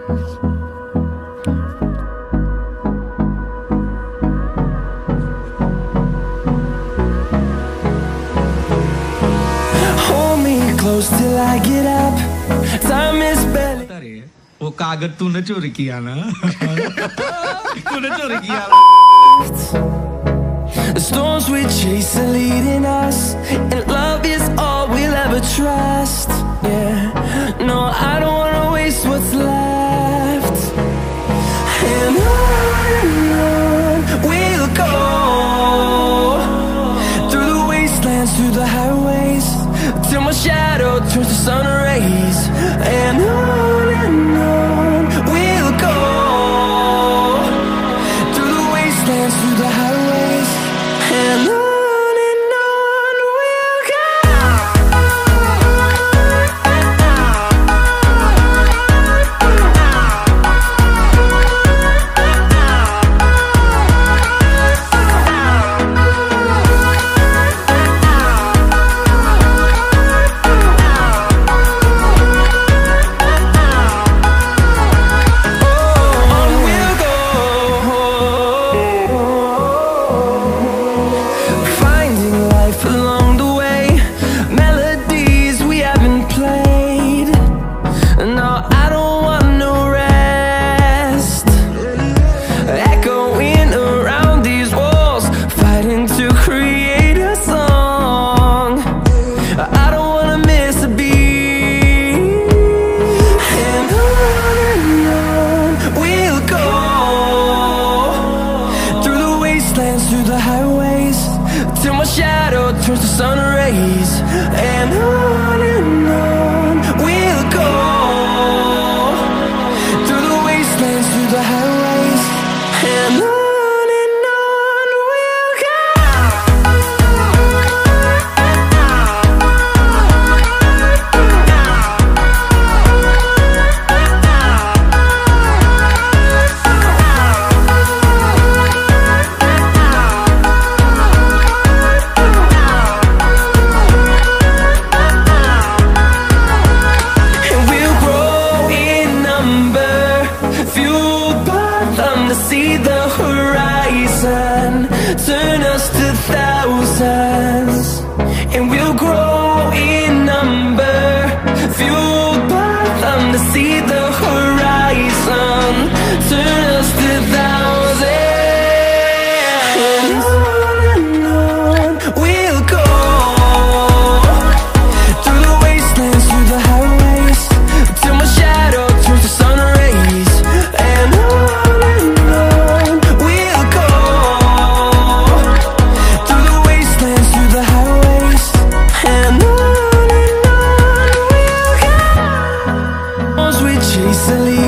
Hold me close till I get up. Time is barely. वो कागज तूने चोरी किया ना? तूने चोरी किया। The storms we chase are leading us, and love is all we'll ever trust. Yeah, no, I don't wanna waste what's left. And on we'll go, through the wastelands, through the highways, till my shadow turns to sun rays. And on we'll go, through the wastelands, through the highways, and on we'll go. Through the highways, till my shadow turns to sun rays. And on we'll go, through the wastelands, through the highways, and on we'll go. See the horizon, turn us to thousands, and we'll grow in number, fueled by them to see the horizon, turn us to thousands. And on we'll go, through the wastelands, through the highways, till my shadow turns to sun rays. And chase the leaves.